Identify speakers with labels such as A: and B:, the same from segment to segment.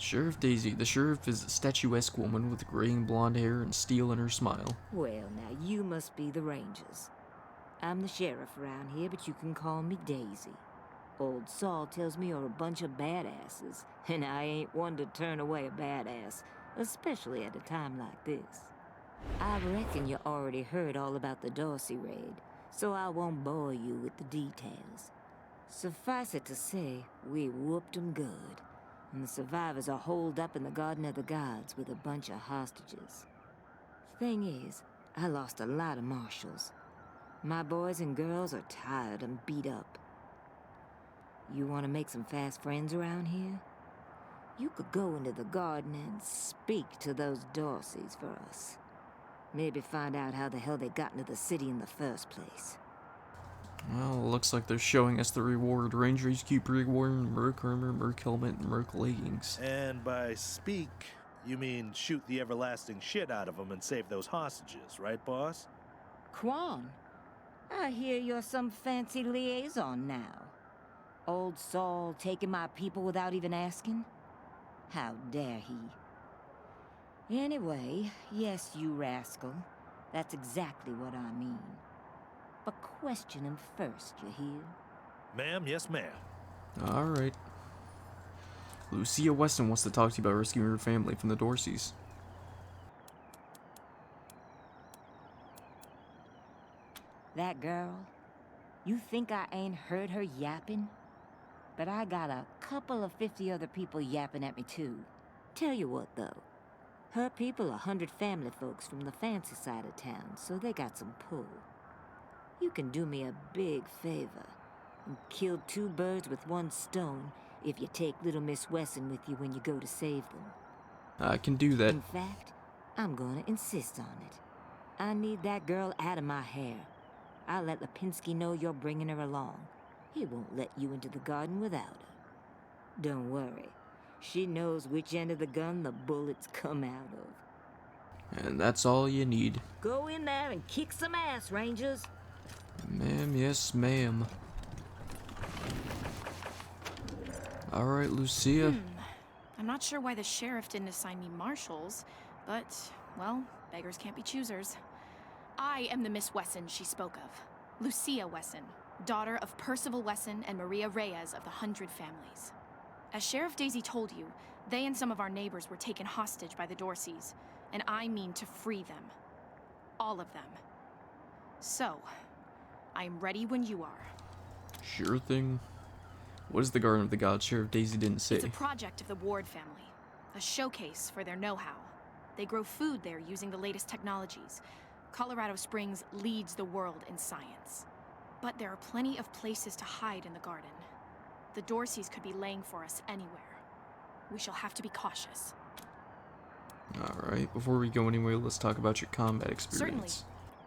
A: Sheriff Daisy. The sheriff is a statuesque woman with graying blonde hair and steel in her smile.
B: Well, now you must be the Rangers. I'm the sheriff around here, but you can call me Daisy. Old Saul tells me you're a bunch of badasses, and I ain't one to turn away a badass, especially at a time like this. I reckon you already heard all about the Dorsey raid, so I won't bore you with the details. Suffice it to say, we whooped 'em good, and the survivors are holed up in the Garden of the Gods with a bunch of hostages. Thing is, I lost a lot of marshals. My boys and girls are tired and beat up. You want to make some fast friends around here? You could go into the garden and speak to those Dorseys for us. Maybe find out how the hell they got into the city in the first place.
A: Well, it looks like they're showing us the reward. Ranger HQ pre-warn, Merc armor, Merc helmet, and Merc leggings.
C: And by speak, you mean shoot the everlasting shit out of them and save those hostages, right, boss?
B: Quan, I hear you're some fancy liaison now. Old Saul taking my people without even asking? How dare he? Anyway, yes, you rascal. That's exactly what I mean. But question him first, you hear?
C: Ma'am, yes, ma'am.
A: Alright. Lucia Weston wants to talk to you about rescuing her family from the Dorseys.
B: That girl, you think I ain't heard her yapping? But I got a couple of 50 other people yapping at me too. Tell you what though, her people are 100 family folks from the fancy side of town, so they got some pull. You can do me a big favor and kill 2 birds with 1 stone if you take little Miss Wesson with you when you go to save them.
A: I can do that.
B: In fact, I'm gonna insist on it. I need that girl out of my hair. I'll let Lipinski know you're bringing her along. He won't let you into the garden without her. Don't worry. She knows which end of the gun the bullets come out of.
A: And that's all you need.
B: Go in there and kick some ass, Rangers.
A: Ma'am, yes, ma'am. Alright, Lucia.
D: I'm not sure why the sheriff didn't assign me marshals, but, well, beggars can't be choosers. I am the Miss Wesson she spoke of. Lucia Wesson, daughter of Percival Wesson and Maria Reyes of the 100 Families. As Sheriff Daisy told you, they and some of our neighbors were taken hostage by the Dorseys, and I mean to free them. All of them. So, I am ready when you are.
A: Sure thing. What is the Garden of the Gods? Sheriff Daisy didn't say.
D: It's a project of the Ward family, a showcase for their know-how. They grow food there using the latest technologies. Colorado Springs leads the world in science. But there are plenty of places to hide in the garden. The Dorseys could be laying for us anywhere. We shall have to be cautious.
A: Alright, before we go anywhere, let's talk about your combat experience.
D: Certainly.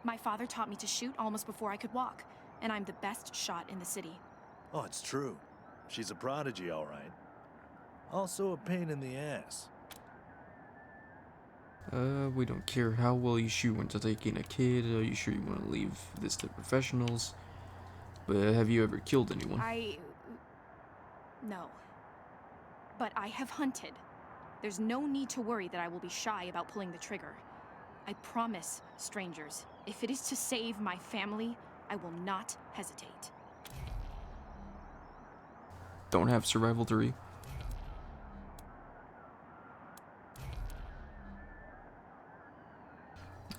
D: My father taught me to shoot almost before I could walk, and I'm the best shot in the city.
C: Oh, it's true. She's a prodigy, all right. Also a pain in the ass.
A: We don't care how well you shoot when taking a kid. Are you sure you want to leave this to professionals? But have you ever killed anyone?
D: No. But I have hunted. There's no need to worry that I will be shy about pulling the trigger. I promise, strangers, if it is to save my family, I will not hesitate.
A: Don't have survival 3.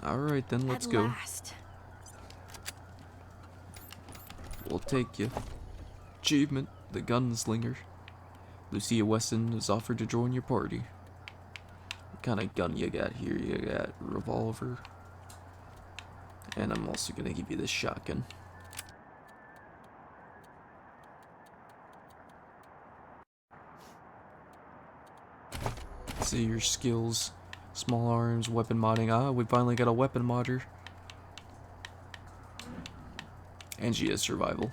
A: Alright then, let's go.
D: Last.
A: We'll take you. Achievement, the gunslinger. Lucia Weston has offered to join your party. What kind of gun you got here? You got revolver. And I'm also gonna give you this shotgun. See your skills. Small arms, weapon modding. Ah, we finally got a weapon modder. And she has survival.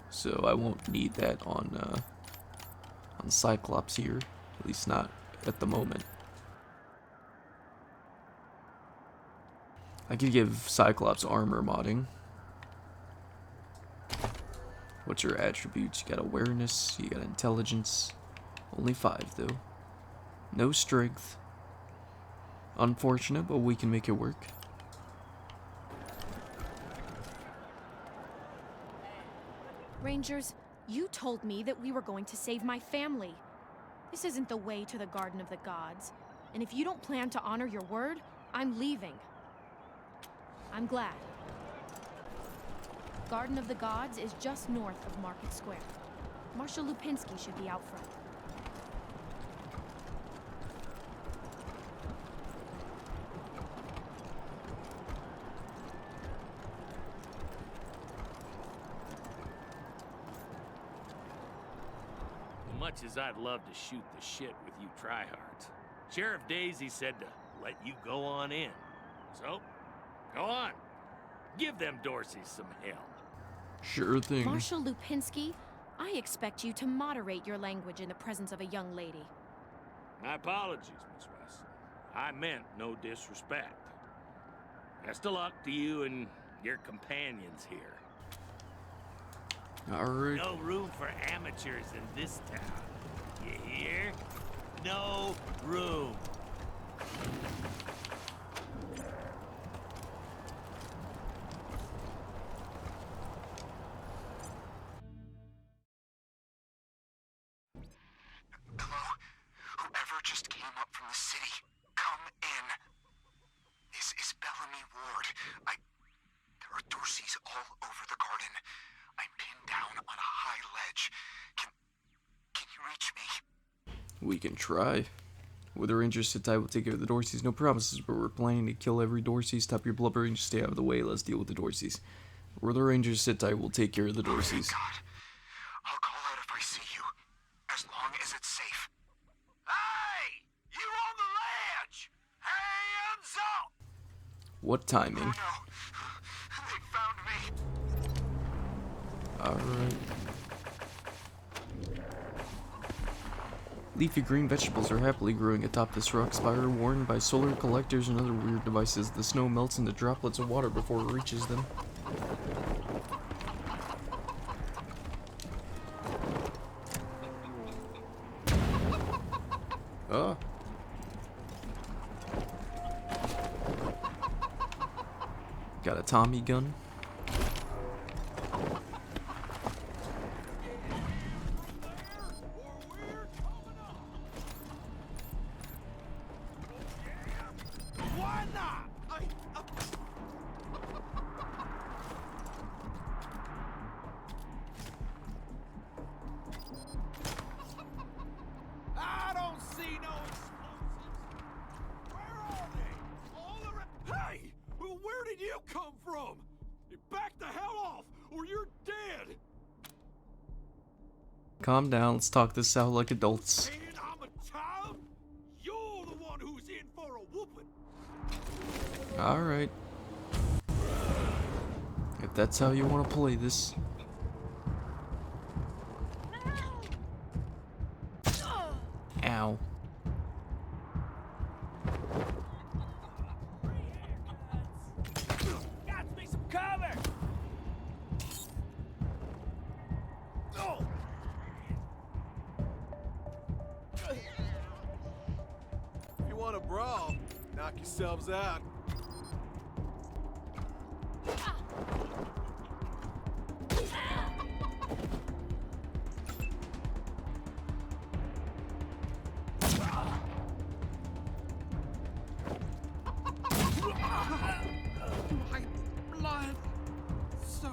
A: So I won't need that on Cyclops here. At least not at the moment. I could give Cyclops armor modding. What's your attributes? You got awareness, you got intelligence. Only 5 though. No strength. Unfortunate, but we can make it work.
D: Rangers, you told me that we were going to save my family. This isn't the way to the Garden of the Gods. And if you don't plan to honor your word, I'm leaving. I'm glad. Garden of the Gods is just north of Market Square. Marshal Lupinski should be out front.
E: Much as I'd love to shoot the shit with you tryhards, Sheriff Daisy said to let you go on in. So, go on. Give them Dorsey some hell.
A: Sure thing.
D: Marshal Lupinski, I expect you to moderate your language in the presence of a young lady.
E: My apologies, Miss Wesson. I meant no disrespect. Best of luck to you and your companions here.
A: Alright.
E: No room for amateurs in this town. You hear? No room.
F: Hello? Whoever just came up from the city, come in. This is Bellamy Ward. There are Dorseys all over the garden. I'm pinned down on a high ledge. Can you reach me?
A: We can try. With the Rangers sit tight, we'll take care of the Dorseys. No promises, but we're planning to kill every Dorsey. Stop your blubbering, just stay out of the way. Let's deal with the Dorseys. Where the Rangers sit tight, we'll take care of the Dorseys.
F: God. I'll call out if I see you. As long as it's safe. Hey! You on the ledge! Hands up!
A: What timing?
F: Oh no. They found me.
A: Alright. Leafy green vegetables are happily growing atop this rock spire, warned by solar collectors and other weird devices. The snow melts into droplets of water before it reaches them. Oh. Got a Tommy gun.
E: Why not? I don't see no explosives. Where are they? All around. Hey! Where did you come from? Back the hell off, or you're dead!
A: Calm down, let's talk this out like adults.
E: And I'm a child? You're the one who's in for a whooping.
A: Alright. If that's how you want to play this. Ow.
E: Got me some cover! Oh!
G: If you want to brawl, knock yourselves out.
E: My blood so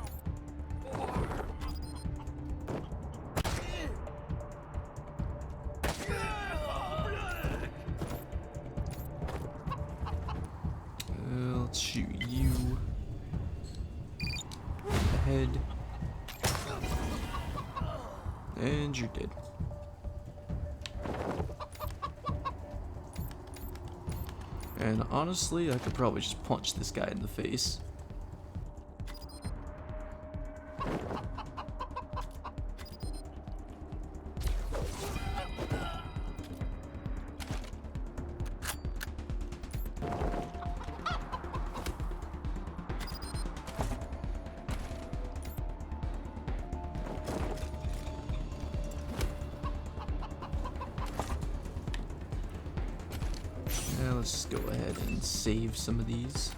E: warm.
A: Let's shoot you. Head. And you're dead. And honestly, I could probably just punch this guy in the face. Let's go ahead and save some of these.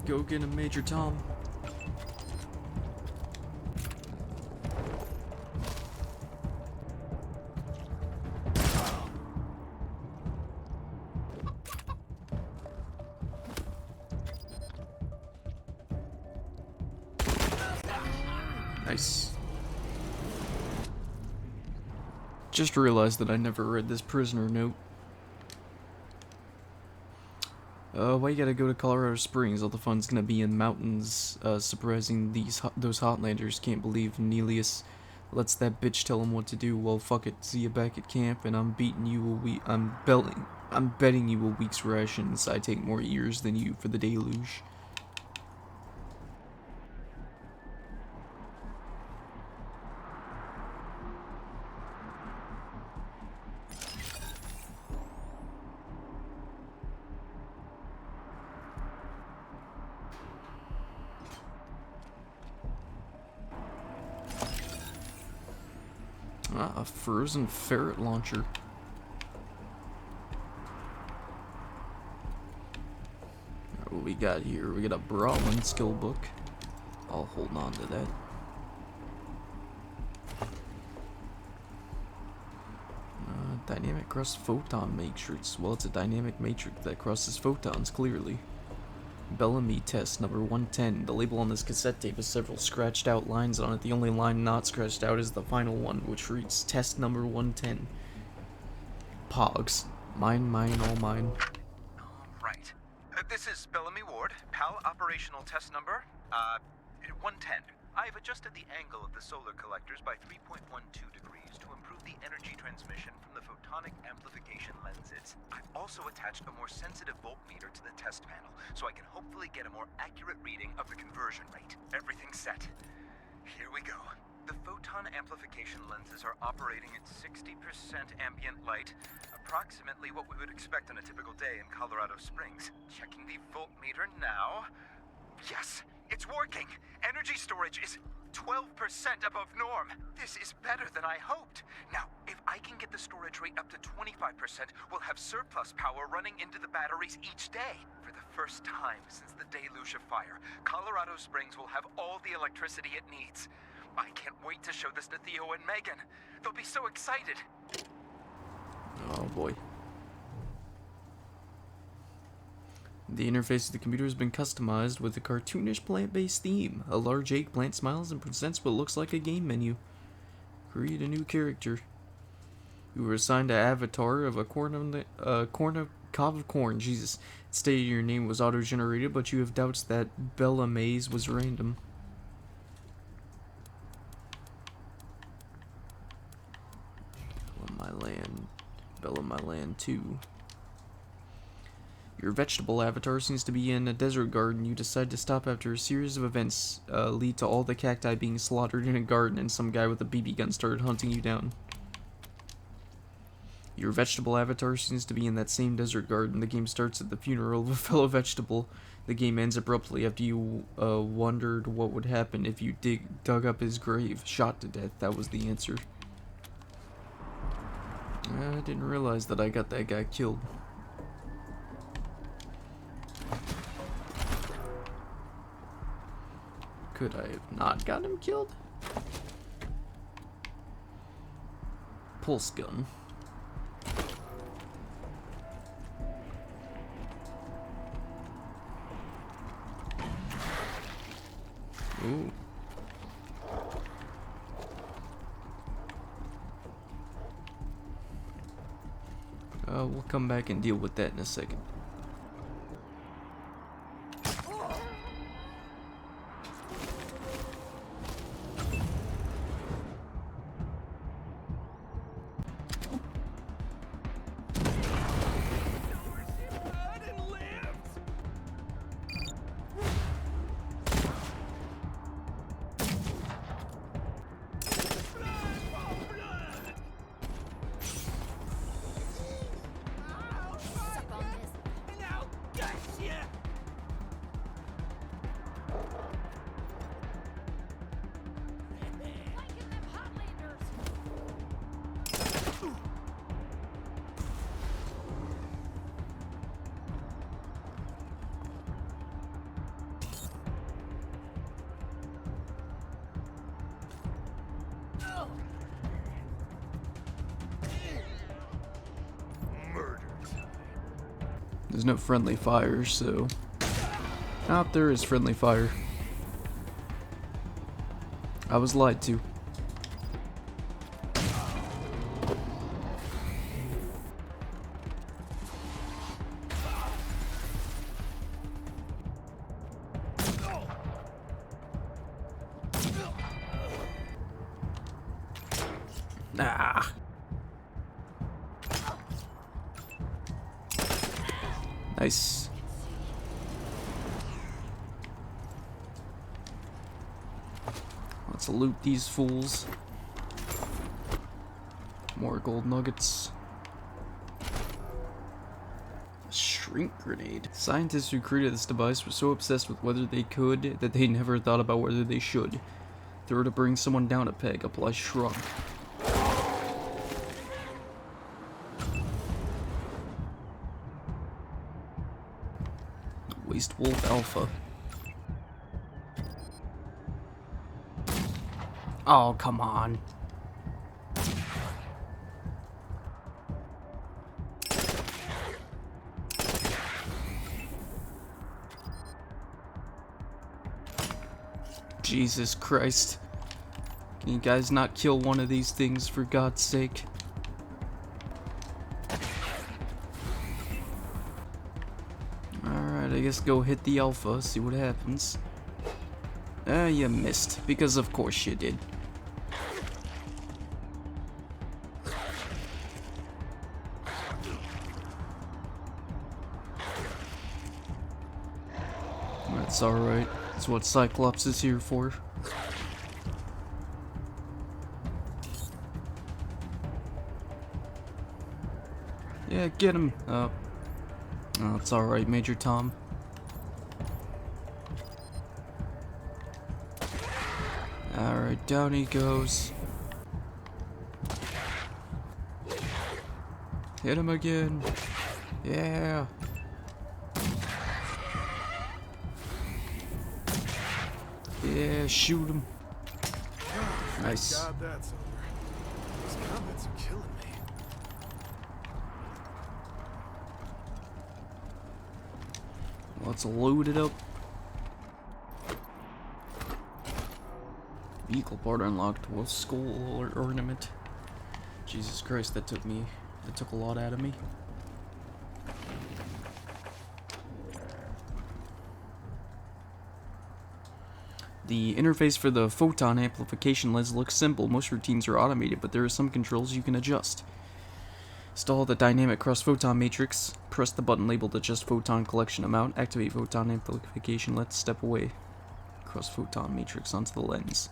A: Go get him, Major Tom. Nice. Just realized that I never read this prisoner note. Why you gotta go to Colorado Springs? All the fun's gonna be in mountains. Surprising those Hotlanders can't believe Nelius lets that bitch tell him what to do. Well, fuck it. See you back at camp, and I'm betting you I'm betting you a week's rations. I take more years than you for the deluge. Ah, a frozen ferret launcher. What we got here? We got a brawling skill book. I'll hold on to that. Dynamic cross photon matrix. Well, it's a dynamic matrix that crosses photons clearly. Bellamy test number 110. The label on this cassette tape has several scratched out lines on it. The only line not scratched out is the final one, which reads test number 110. Pogs. Mine, all mine.
F: Right. This is Bellamy Ward, PAL operational test number, 110. I've adjusted the angle of the solar collectors by 3.12 degrees to improve the energy transmission from the photonic amplification lenses. I've also attached a more sensitive voltmeter to the test panel, so I can hopefully get a more accurate reading of the conversion rate. Everything's set. Here we go. The photon amplification lenses are operating at 60% ambient light, approximately what we would expect on a typical day in Colorado Springs. Checking the voltmeter now. Yes, it's working. Energy storage is 12% above norm. This is better than I hoped. Now, if I can get the storage rate up to 25%, we'll have surplus power running into the batteries each day. For the first time since the deluge of fire, Colorado Springs will have all the electricity it needs. I can't wait to show this to Theo and Megan. They'll be so excited.
A: Oh boy. The interface of the computer has been customized with a cartoonish plant-based theme. A large eggplant smiles and presents what looks like a game menu. Create a new character. You were assigned an avatar of a cob of corn. Jesus. It stated your name was auto-generated, but you have doubts that Bella Mays was random. Bella My Land 2. Your vegetable avatar seems to be in a desert garden. You decide to stop after a series of events lead to all the cacti being slaughtered in a garden, and some guy with a BB gun started hunting you down. Your vegetable avatar seems to be in that same desert garden. The game starts at the funeral of a fellow vegetable. The game ends abruptly after you wondered what would happen if you dug up his grave. Shot to death. That was the answer. I didn't realize that I got that guy killed. Could I have not got him killed? Pulse gun. Ooh. We'll come back and deal with that in a second. There's no friendly fire, so... Out there is friendly fire. I was lied to. Ah. Nice. Let's loot these fools. More gold nuggets. A shrink grenade. Scientists who created this device were so obsessed with whether they could that they never thought about whether they should. If they were to bring someone down a peg, apply shrunk. Waste Wolf Alpha. Oh, come on. Jesus Christ. Can you guys not kill one of these things for God's sake? Alright, I guess go hit the alpha, see what happens. You missed, because of course you did. That's alright. That's what Cyclops is here for. Yeah, get him. Oh, it's alright, Major Tom. Alright, down he goes. Hit him again. Yeah. Yeah, shoot him. Nice.
G: God, that's over. These comments are killing me.
A: Let's load it up. Vehicle part unlocked with skull ornament. Jesus Christ, that took a lot out of me. The interface for the photon amplification lens looks simple. Most routines are automated, but there are some controls you can adjust. Install the dynamic cross-photon matrix. Press the button labeled adjust photon collection amount. Activate photon amplification. Let's step away. Cross-photon matrix onto the lens.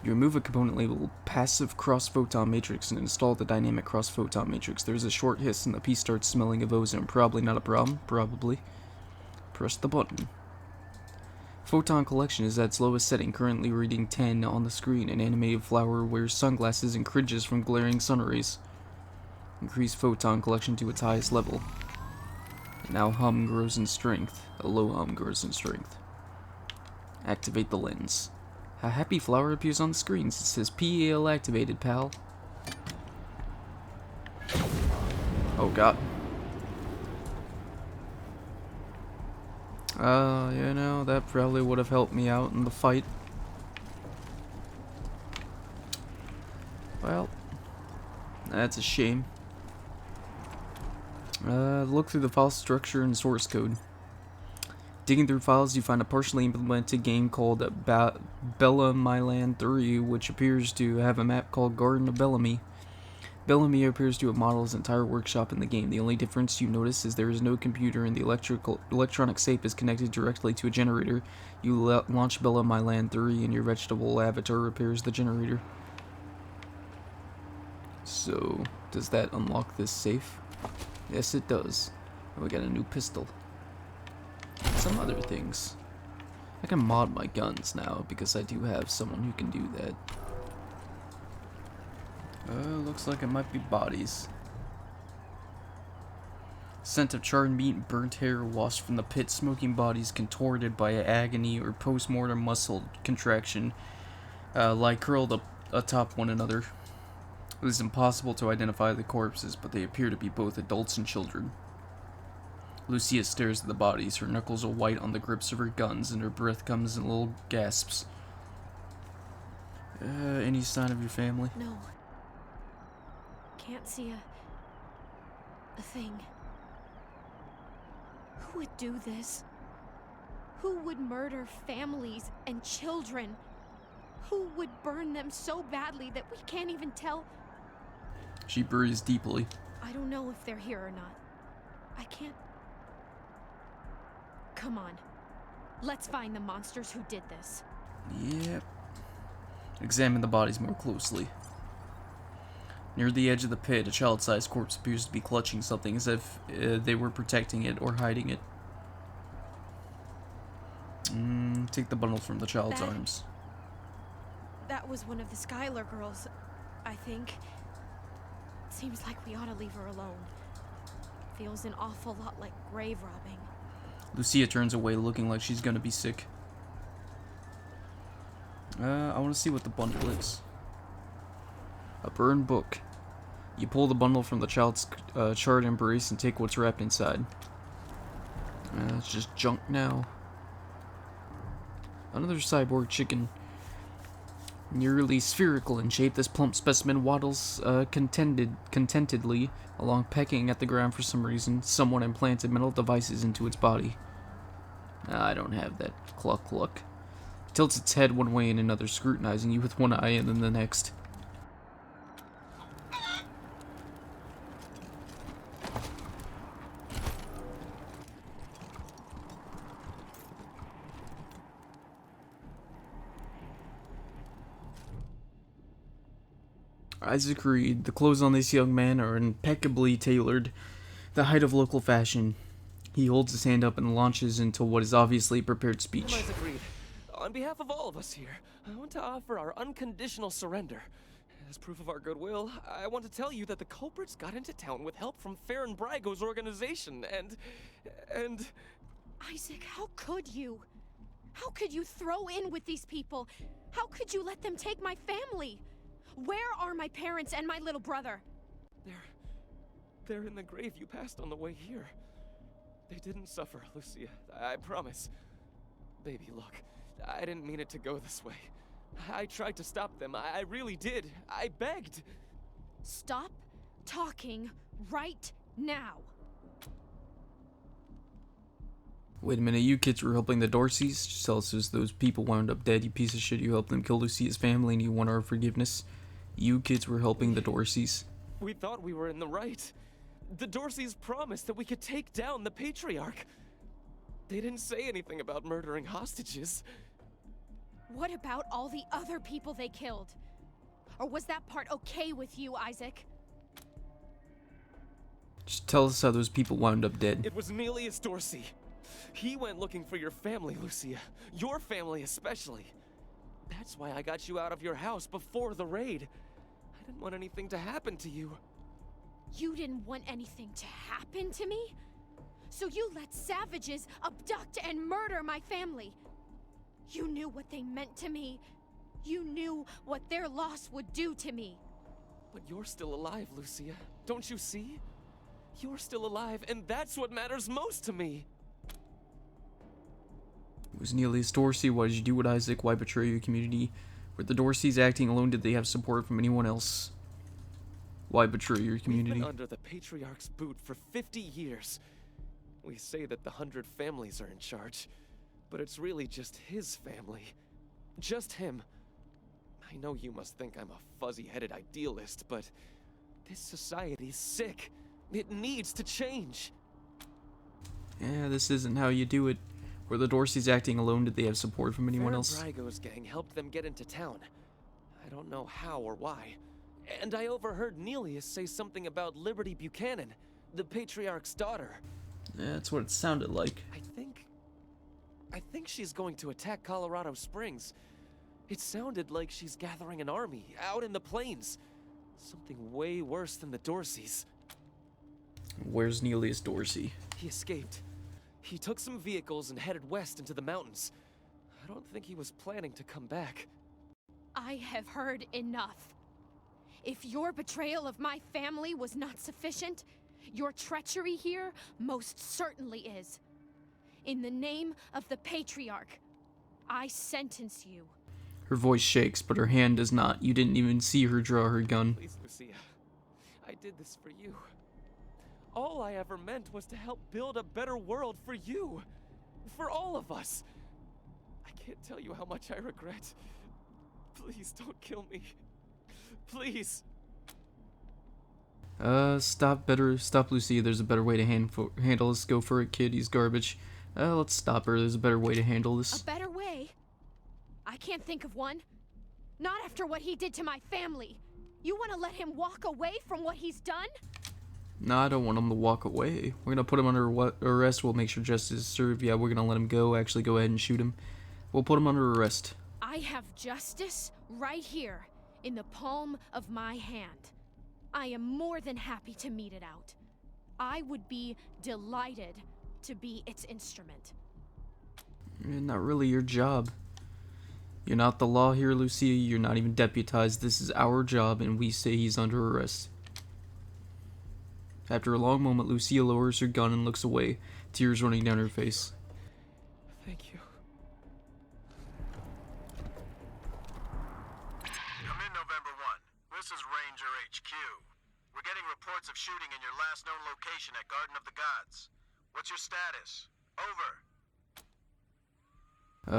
A: You remove a component labeled passive cross-photon matrix and install the dynamic cross-photon matrix. There's a short hiss and the piece starts smelling of ozone. Probably not a problem. Probably. Press the button. Photon collection is at its lowest setting, currently reading 10 on the screen. An animated flower wears sunglasses and cringes from glaring sun rays. Increase photon collection to its highest level. And now hum grows in strength. A low hum grows in strength. Activate the lens. A happy flower appears on the screens. It says PAL activated, pal. Oh god. You know, that probably would have helped me out in the fight. Well, that's a shame. Look through the file structure and source code. Digging through files, you find a partially implemented game called Bellamy 3, which appears to have a map called Garden of Bellamy. Bellamy appears to have modeled his entire workshop in the game. The only difference you notice is there is no computer and the electronic safe is connected directly to a generator. You launch Bellamy 3 and your vegetable avatar repairs the generator. So, does that unlock this safe? Yes, it does. And we got a new pistol. Some other things. I can mod my guns now because I do have someone who can do that. Looks like it might be bodies. Scent of charred meat, burnt hair, washed from the pit, smoking bodies contorted by agony or post-mortem muscle contraction lie curled up atop one another. It is impossible to identify the corpses, but they appear to be both adults and children. Lucia stares at the bodies. Her knuckles are white on the grips of her guns, and her breath comes in little gasps. Any sign of your family?
D: No. Can't see a thing. Who would do this? Who would murder families and children? Who would burn them so badly that we can't even tell?
A: She breathes deeply.
D: I don't know if they're here or not. I can't... Come on. Let's find the monsters who did this.
A: Yep. Examine the bodies more closely. Near the edge of the pit, a child-sized corpse appears to be clutching something as if they were protecting it or hiding it. Take the bundle from the child's arms.
D: That was one of the Schuyler girls, I think. Seems like we ought to leave her alone. Feels an awful lot like grave robbing.
A: Lucia turns away, looking like she's gonna be sick. I want to see what the bundle is. A burned book. You pull the bundle from the child's charred embrace and take what's wrapped inside. It's just junk now. Another cyborg chicken. Nearly spherical in shape, this plump specimen waddles contentedly along, pecking at the ground for some reason. Someone implanted metal devices into its body. I don't have that cluck. Tilts its head one way and another, scrutinizing you with one eye and then the next. Isaac Reed, the clothes on this young man are impeccably tailored, the height of local fashion. He holds his hand up and launches into what is obviously a prepared speech.
H: I'm Isaac Reed. On behalf of all of us here, I want to offer our unconditional surrender. As proof of our goodwill, I want to tell you that the culprits got into town with help from Farron Brago's organization, and...
D: Isaac, how could you? How could you throw in with these people? How could you let them take my family? Where are my parents and my little brother?
H: They're in the grave you passed on the way here. They didn't suffer, Lucia. I promise. Baby, look. I didn't mean it to go this way. I tried to stop them. I really did. I begged.
D: Stop talking right now.
A: Wait a minute, you kids were helping the Dorseys? Just tell us as those people wound up dead, you piece of shit. You helped them kill Lucia's family and you want our forgiveness. You kids were helping the Dorseys.
H: We thought we were in the right. The Dorseys promised that we could take down the Patriarch. They didn't say anything about murdering hostages.
D: What about all the other people they killed? Or was that part okay with you, Isaac?
A: Just tell us how those people wound up dead.
H: It was Nelius Dorsey. He went looking for your family, Lucia. Your family especially. That's why I got you out of your house before the raid. I didn't want anything to happen to you.
D: You didn't want anything to happen to me? So you let savages abduct and murder my family. You knew what they meant to me. You knew what their loss would do to me.
H: But you're still alive, Lucia. Don't you see? You're still alive, and that's what matters most to me.
A: It was Nelius Dorsey. Why did you do it, Isaac? Why betray your community? Were the Dorseys acting alone? Did they have support from anyone else? Why betray your community?
H: We've been under the Patriarch's boot for 50 years. We say that the 100 families are in charge, but it's really just his family. Just him. I know you must think I'm a fuzzy-headed idealist, but this society's sick. It needs to change.
A: Yeah, this isn't how you do it. Were the Dorseys acting alone? Did they have support from anyone else?
H: Brago's gang helped them get into town. I don't know how or why. And I overheard Nelius say something about Liberty Buchanan, the Patriarch's daughter.
A: Yeah, that's what it sounded like.
H: I think she's going to attack Colorado Springs. It sounded like she's gathering an army out in the plains. Something way worse than the Dorseys.
A: Where's Nelius Dorsey?
H: He escaped. He took some vehicles and headed west into the mountains. I don't think he was planning to come back.
D: I have heard enough. If your betrayal of my family was not sufficient, Your treachery here most certainly is. In the name of the Patriarch, I sentence you.
A: Her voice shakes, but her hand does not. You didn't even see her draw her gun.
H: Please, Lucia. I did this for you. All I ever meant was to help build a better world for you. For all of us. I can't tell you how much I regret. Please don't kill me. Please.
A: Stop, Lucia. There's a better way to handle this. Go for it, kid. He's garbage. Let's stop her. There's a better way to handle this.
D: A better way? I can't think of one. Not after what he did to my family. You want to let him walk away from what he's done?
A: No, I don't want him to walk away. We're gonna put him under arrest. We'll make sure justice is served. Yeah, we're gonna let him go. Actually, go ahead and shoot him. We'll put him under arrest.
D: I have justice right here, in the palm of my hand. I am more than happy to mete it out. I would be delighted to be its instrument.
A: Not really your job. You're not the law here, Lucia. You're not even deputized. This is our job, and we say he's under arrest. After a long moment, Lucia lowers her gun and looks away, tears running down her face.
H: Thank you.
F: Come in, November 1. This is Ranger HQ. We're getting reports of shooting in your last known location at Garden of the Gods. What's your status? Over.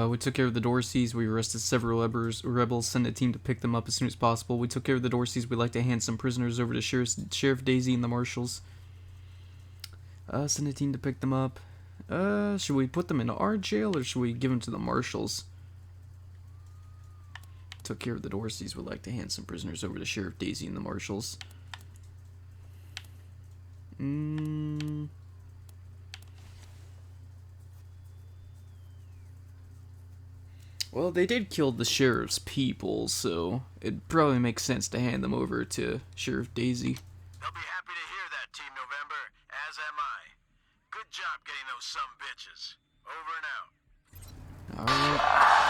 A: We took care of the Dorseys. We arrested several rebels. Sent a team to pick them up as soon as possible. We took care of the Dorseys. We'd like to hand some prisoners over to Sheriff Daisy and the Marshals. Send a team to pick them up. Should we put them in our jail or should we give them to the Marshals? Took care of the Dorseys. We'd like to hand some prisoners over to Sheriff Daisy and the Marshals. Well, they did kill the sheriff's people, so it probably makes sense to hand them over to Sheriff Daisy.
F: They'll be happy to hear that, Team November, as am I. Good job getting those sumbitches. Over and out.
A: Alright.